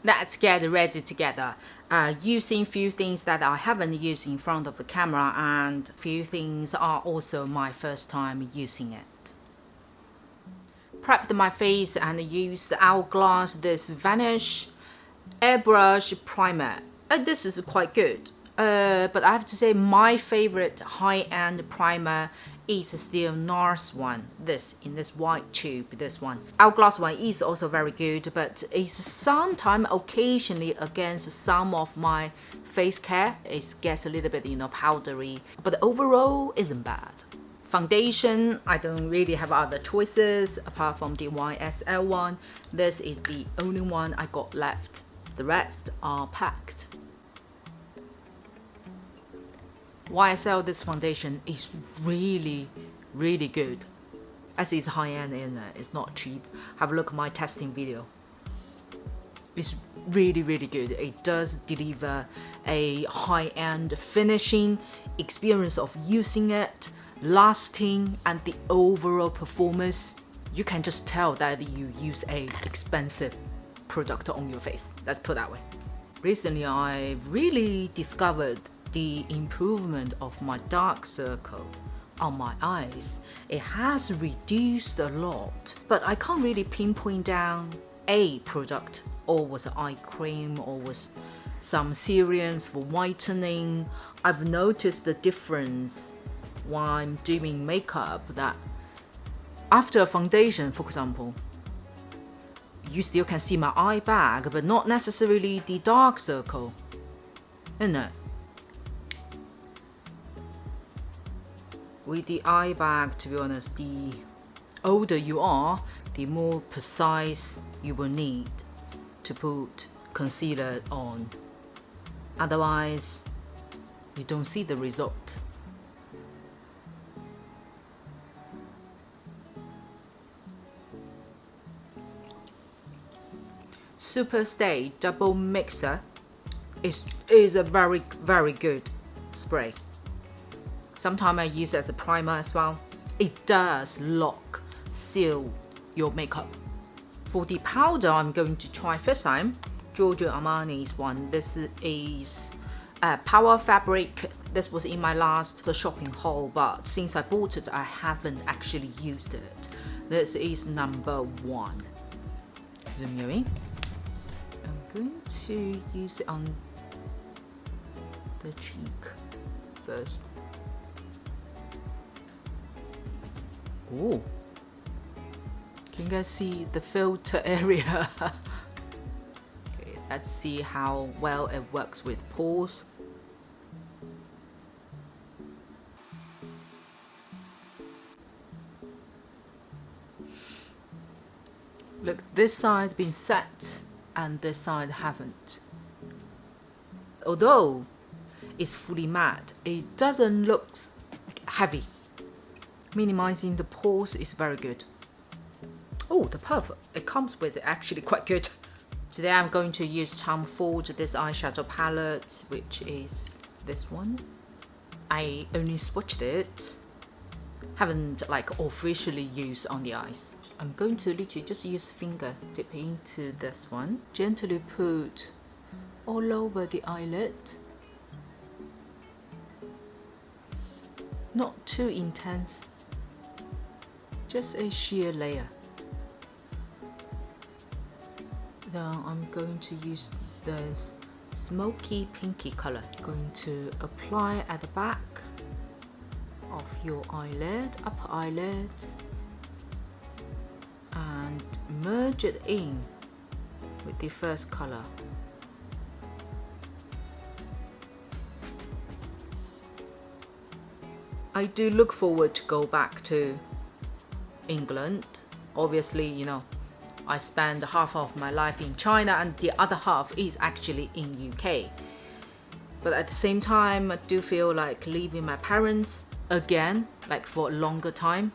Let's get ready together. Using few things that I haven't used in front of the camera, and few things are also my first time using it. Prepped my face and used Hourglass this Vanish airbrush primer. This is quite good. But I have to say my favorite high-end primer is still NARS one. This in this white tube, this one. Hourglass one is also very good, but it's sometimes occasionally against some of my face care. It gets a little bit, powdery, but overall isn't bad. Foundation, I don't really have other choices apart from the YSL one. This is the only one I got left. The rest are packed. YSL, this foundation is really good. As it's high-end and it's not cheap. Have a look at my testing video. It's really good. It does deliver a high-end finishing experience of using it, lasting, and the overall performance. You can just tell that you use a expensive product on your face. Let's put it that way. Recently, I really discovered the improvement of my dark circle on my eyes. It has reduced a lot, but I can't really pinpoint down a product, or was it eye cream, or was some serums for whitening. I've noticed the difference while I'm doing makeup, that after a foundation, for example, you still can see my eye bag, but not necessarily the dark circle, isn't it? With the eye bag, to be honest, the older you are, the more precise you will need to put concealer on. Otherwise, you don't see the result. Super Stay Double Mixer is a very good spray. Sometimes I use it as a primer as well. It does lock, seal your makeup. For the powder, I'm going to try first time Giorgio Armani's one. This is Power Fabric. This was in my last shopping haul, but since I bought it, I haven't actually used it. This is number 1. Zoom in. I'm going to use it on the cheek first. Oh, can you guys see the filter area? Okay, let's see how well it works with pores. Look, this side's been set and this side haven't. Although it's fully matte, it doesn't look heavy. Minimizing the pores is very good. Oh, the puff it comes with actually quite good. Today I'm going to use Tom Ford this eyeshadow palette, which is this one. I only swatched it, haven't like officially used on the eyes. I'm going to literally just use finger, dip into this one, gently put all over the eyelid. Not too intense, just a sheer layer. Then I'm going to use this smoky pinky color. Going to apply at the back of your eyelid, upper eyelid, and merge it in with the first color. I do look forward to go back to England. Obviously, I spend half of my life in China and the other half is actually in UK. But at the same time, I do feel like leaving my parents again, like for a longer time.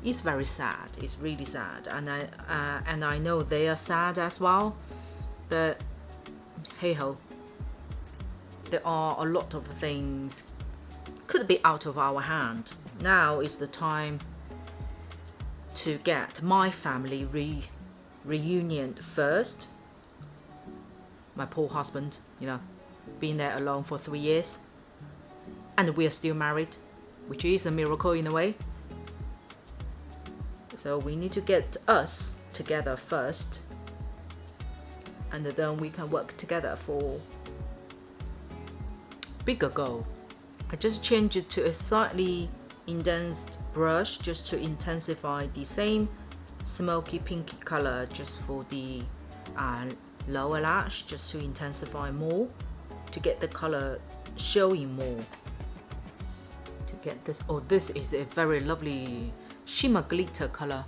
It's very sad. It's really sad, and I know they are sad as well. But hey ho, there are a lot of things could be out of our hand. Now is the time to get my family reunion first, my poor husband, you know, being there alone for 3 years. And we are still married, which is a miracle in a way. So we need to get us together first, and then we can work together for bigger goal. I just changed it to a slightly indensed brush just to intensify the same smoky pinky color just for the lower lash, just to intensify more, to get the color showing more. To get this, oh, this is a very lovely shimmer glitter color.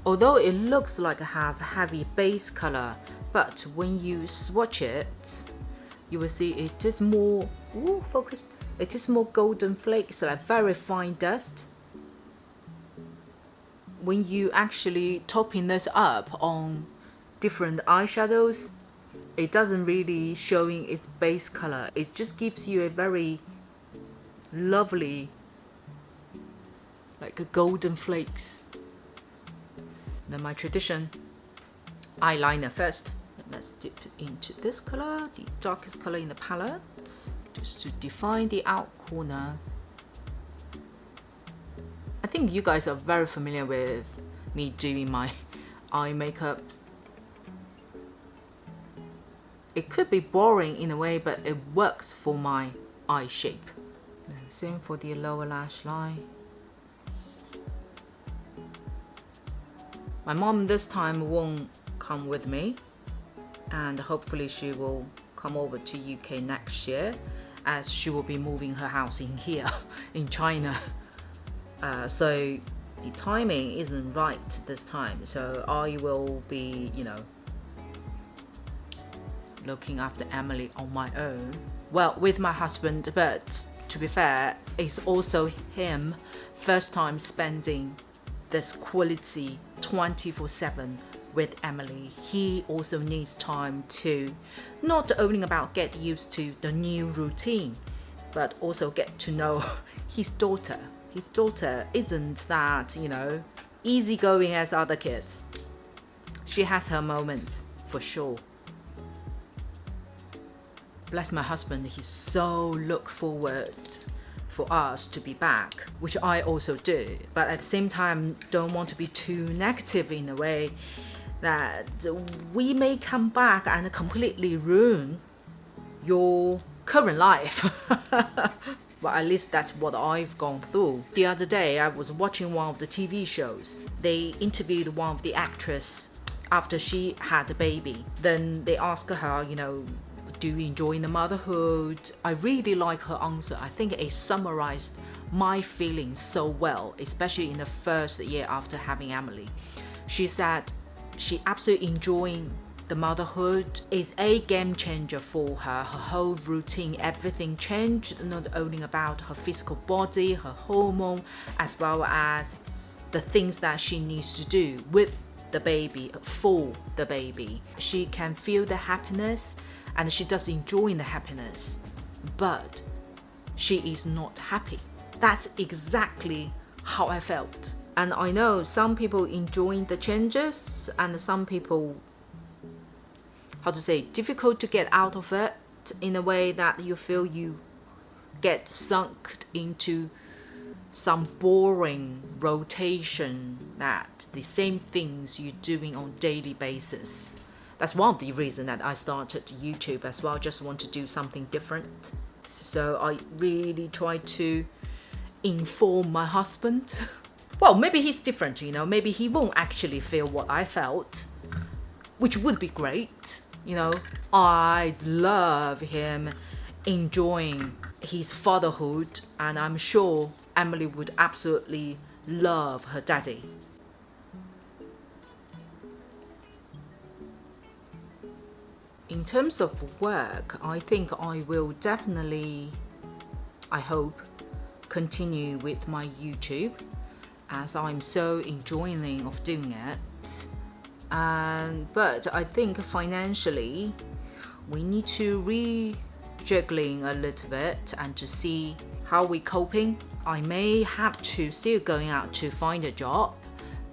Although it looks like I have heavy base color, but when you swatch it, you will see it is more, ooh, focus, it is more golden flakes, like very fine dust. When you actually topping this up on different eyeshadows, it doesn't really showing its base color. It just gives you a very lovely, like a golden flakes. Then my tradition eyeliner first. Let's dip into this color, the darkest color in the palette, just to define the out corner. I think you guys are very familiar with me doing my eye makeup. It could be boring in a way, but it works for my eye shape. And same for the lower lash line. My mom this time won't come with me, and hopefully she will come over to UK next year, as she will be moving her house in here in China. So the timing isn't right this time, so I will be, you know, looking after Emily on my own, well, with my husband, but to be fair, it's also him first time spending this quality 24/7 with Emily. He also needs time to not only about get used to the new routine, but also get to know his daughter. His daughter isn't that, you know, easygoing as other kids. She has her moments for sure. Bless my husband, he so look forward for us to be back, which I also do, but at the same time don't want to be too negative in a way that we may come back and completely ruin your current life. But at least that's what I've gone through. The other day I was watching one of the TV shows. They interviewed one of the actress after she had a baby. Then they asked her, you know, do you enjoy the motherhood? I really like her answer. I think it summarized my feelings so well, especially in the first year after having Emily. She said she absolutely enjoying the motherhood. Is a game changer for her. Her whole routine, everything changed, not only about her physical body, her hormone, as well as the things that she needs to do with the baby, for the baby. She can feel the happiness, and she does enjoy the happiness, but she is not happy. That's exactly how I felt. And I know some people enjoying the changes, and some people, how to say, difficult to get out of it in a way that you feel you get sunk into some boring rotation, that the same things you're doing on daily basis. That's one of the reasons that I started YouTube as well. Just want to do something different. So I really try to inform my husband. Well, maybe he's different, you know. Maybe he won't actually feel what I felt, which would be great, you know. I'd love him enjoying his fatherhood, and I'm sure Emily would absolutely love her daddy. In terms of work, I think I will definitely, I hope, continue with my YouTube, as I'm so enjoying of doing it. But I think financially, we need to rejuggling a little bit and to see how we're coping. I may have to still going out to find a job,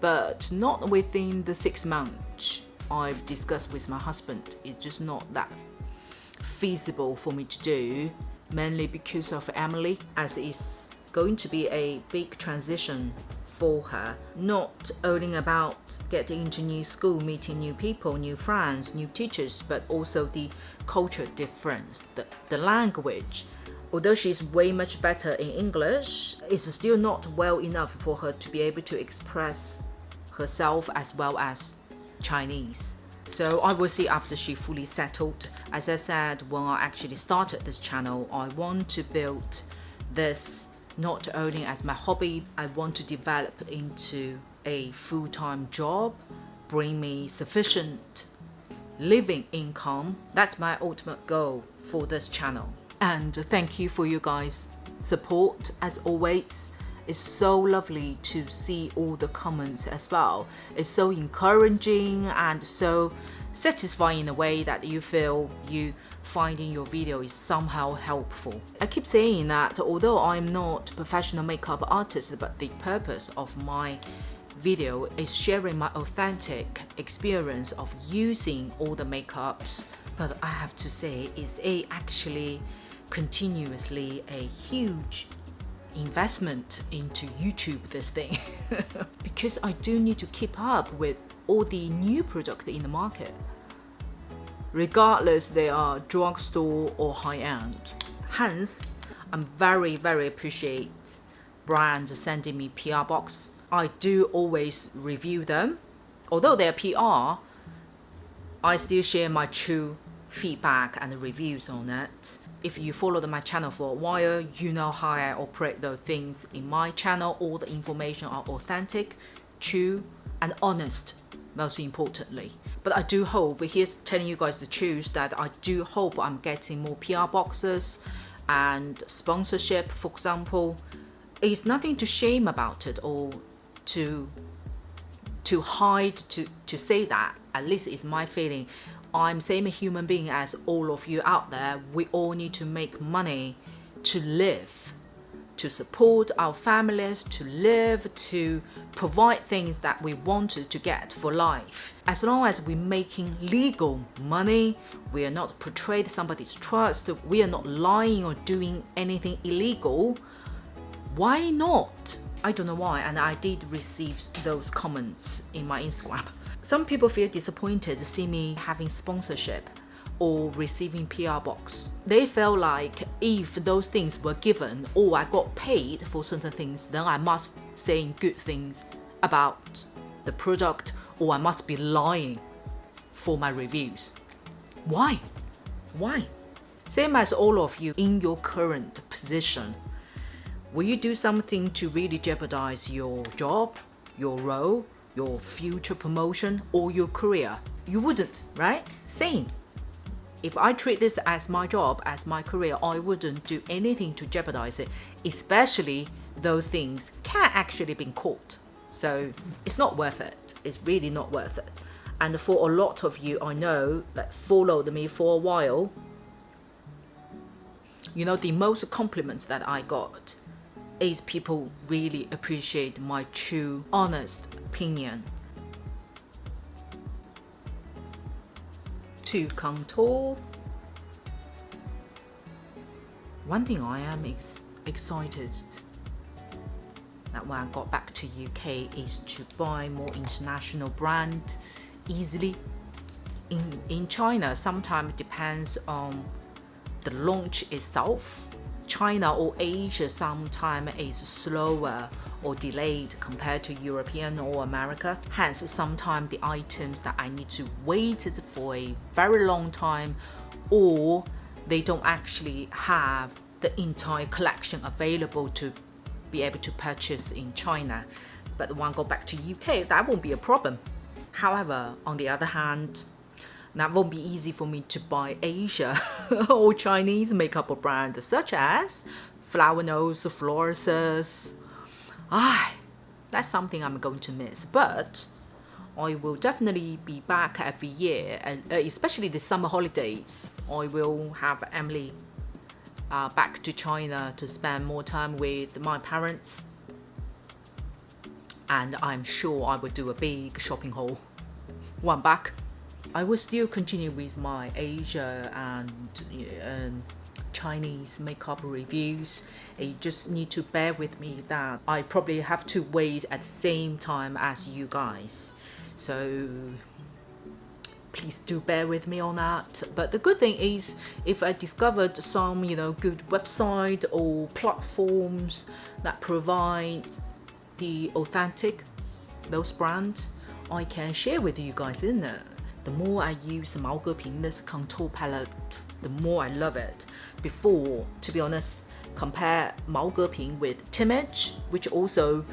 but not within the 6 months. I've discussed with my husband, it's just not that feasible for me to do, mainly because of Emily, as it's going to be a big transition for her, not only about getting into new school, meeting new people, new friends, new teachers, but also the culture difference, the language. Although she's way much better in English, it's still not well enough for her to be able to express herself as well as Chinese. So I will see after she fully settled. As I said, when I actually started this channel, I want to build this not only as my hobby, I want to develop into a full-time job, bring me sufficient living income. That's my ultimate goal for this channel. And thank you for you guys' support as always. It's so lovely to see all the comments as well. It's so encouraging and so satisfying in a way that you feel you finding your video is somehow helpful. I keep saying that although I'm not a professional makeup artist, but the purpose of my video is sharing my authentic experience of using all the makeups. But I have to say, it's actually continuously a huge investment into YouTube, this thing, because I do need to keep up with all the new products in the market, regardless they are drugstore or high-end. Hence, I'm very appreciate brands sending me PR box. I do always review them. Although they're PR, I still share my true feedback and reviews on it. If you followed my channel for a while, you know how I operate those things in my channel. All the information are authentic, true, and honest, most importantly. But I do hope, here's telling you guys the truth, that I do hope I'm getting more PR boxes and sponsorship, for example. It's nothing to shame about it or to hide, to say that. At least it's my feeling. I'm same a human being as all of you out there. We all need to make money to live, to support our families, to live, to provide things that we wanted to get for life. As long as we're making legal money, we are not portrayed somebody's trust, we are not lying or doing anything illegal, why not? I don't know why, and I did receive those comments in my Instagram. Some people feel disappointed to see me having sponsorship or receiving PR box. They feel like if those things were given or I got paid for certain things, then I must say good things about the product or I must be lying for my reviews. Why? Why? Same as all of you in your current position. Will you do something to really jeopardize your job, your role, your future promotion, or your career? You wouldn't, right? Same. If I treat this as my job, as my career, I wouldn't do anything to jeopardize it, especially those things can actually be caught. So it's not worth it. It's really not worth it. And for a lot of you I know that followed me for a while, you know, the most compliments that I got is people really appreciate my true, honest opinion. To contour. One thing I am excited that when I got back to UK is to buy more international brand easily. In China, sometimes it depends on the launch itself. China or Asia sometimes is slower or delayed compared to European or America. Hence, sometimes the items that I need to wait for a very long time, or they don't actually have the entire collection available to be able to purchase in China. But when I go back to UK, that won't be a problem. However, on the other hand, that won't be easy for me to buy Asia or Chinese makeup brands such as FLORASIS, FLORASIS. That's something I'm going to miss. But I will definitely be back every year, especially the summer holidays. I will have Emily back to China to spend more time with my parents. and I'm sure I would do a big shopping haul. One back. I will still continue with my Asia and Chinese makeup reviews. You just need to bear with me that I probably have to wait at the same time as you guys. So please do bear with me on that. But the good thing is, if I discovered some, good website or platforms that provide the authentic, those brands, I can share with you guys in it. The more I use MAGGIE this contour palette, the more I love it. Before, to be honest, compare MAGGIE with Timage, which also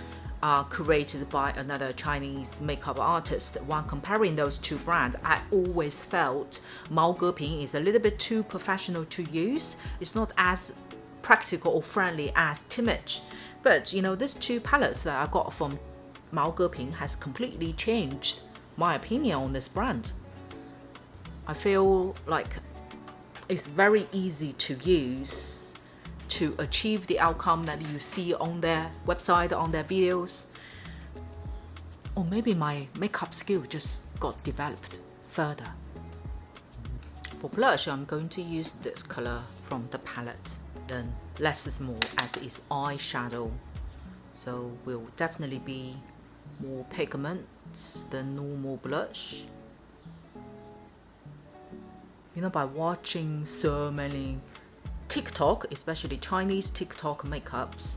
are created by another Chinese makeup artist. When comparing those two brands, I always felt MAGGIE is a little bit too professional to use. It's not as practical or friendly as Timage. But these two palettes that I got from MAGGIE has completely changed my opinion on this brand. I feel like it's very easy to use to achieve the outcome that you see on their website, on their videos. Or maybe my makeup skill just got developed further. For blush, I'm going to use this color from the palette. Then less is more, as is eyeshadow. So will definitely be more pigments than normal blush. By watching so many TikTok, especially Chinese TikTok makeups,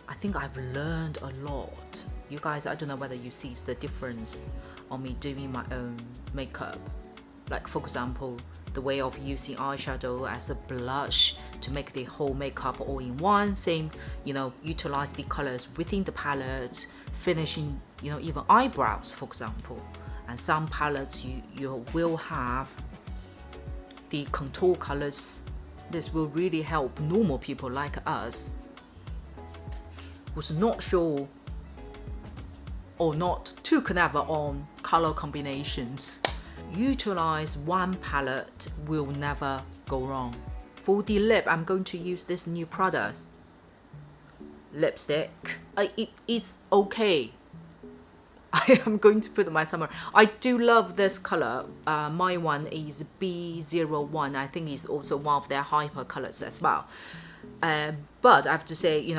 I think I've learned a lot. You guys, I don't know whether you see the difference on me doing my own makeup. Like for example, the way of using eyeshadow as a blush to make the whole makeup all in one. Same, utilize the colors within the palette, finishing, even eyebrows, for example. And some palettes you will have the contour colors. This will really help normal people like us who's not sure or not too clever on color combinations. Utilize one palette will never go wrong. For the lip, I'm going to use this new product lipstick. It is okay. I am going to put my summer. I do love this color. My one is B01. I think it's also one of their hyper colors as well. But I have to say,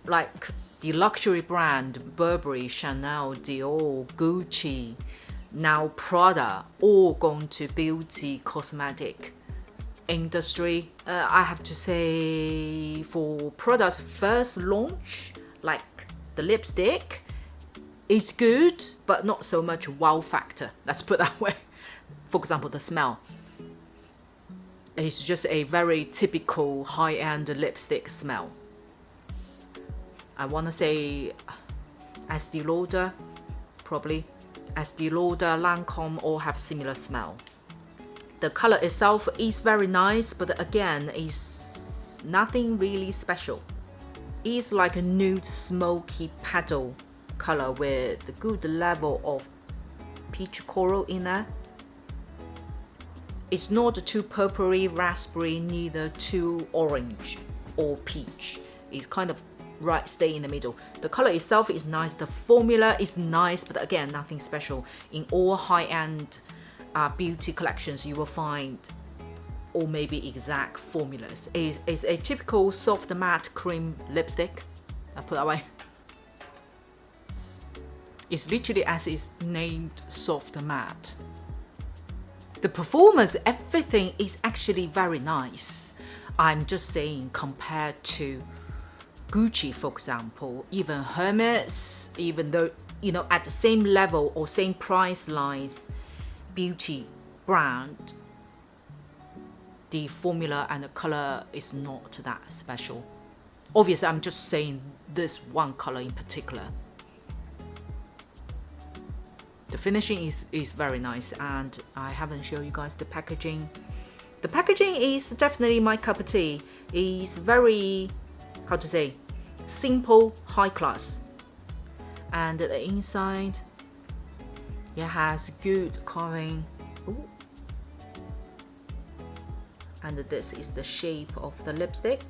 like the luxury brand Burberry, Chanel, Dior, Gucci, now Prada, all gone to beauty cosmetic industry. I have to say, for Prada's first launch, like the lipstick, it's good, but not so much wow factor. Let's put that way. For example, the smell. It's just a very typical high-end lipstick smell. I want to say Estee Lauder, probably. Estee Lauder, Lancome all have similar smell. The color itself is very nice, but again, is nothing really special. It's like a nude smoky petal color with a good level of peach coral in there. It's not too purpley, raspberry, neither too orange or peach. It's kind of right, stay in the middle. The color itself is nice, the formula is nice, but again, nothing special. In all high-end beauty collections, you will find or maybe exact formulas. It's a typical soft matte cream lipstick. I put that way. It's literally as it's named, soft matte. The performance, everything is actually very nice. I'm just saying, compared to Gucci, for example, even Hermes, even though, at the same level or same price lines, beauty brand, the formula and the color is not that special. Obviously, I'm just saying this one color in particular. The finishing is very nice, and I haven't shown you guys the packaging. The packaging is definitely my cup of tea. It's very, how to say, simple, high class. And the inside, it has good carving. Ooh. And this is the shape of the lipstick.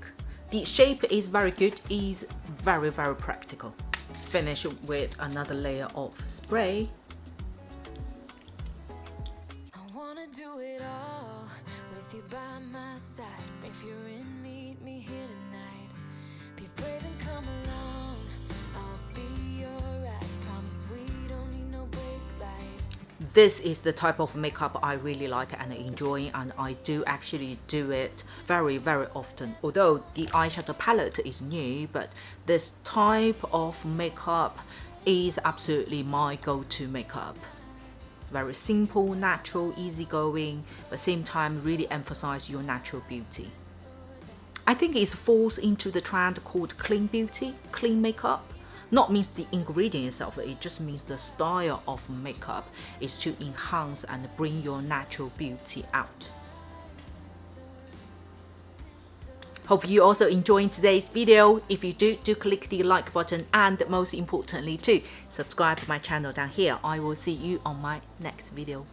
The shape is very good, is very, very practical. finish with another layer of spray. I wanna do it all with you by my side. If you're in, meet me here tonight. Be brave and come along. I'll be alright. Promise we don't need no brake lights. This is the type of makeup I really like and enjoy, and I do actually do it very often. Although the eyeshadow palette is new, but this type of makeup is absolutely my go-to makeup. Very simple, natural, easygoing, but same time really emphasize your natural beauty. I think it falls into the trend called clean beauty, clean makeup. Not means the ingredient itself, it just means the style of makeup is to enhance and bring your natural beauty out. Hope you also enjoyed today's video. If you do click the like button, and most importantly too, subscribe to my channel down here. I will see you on my next video.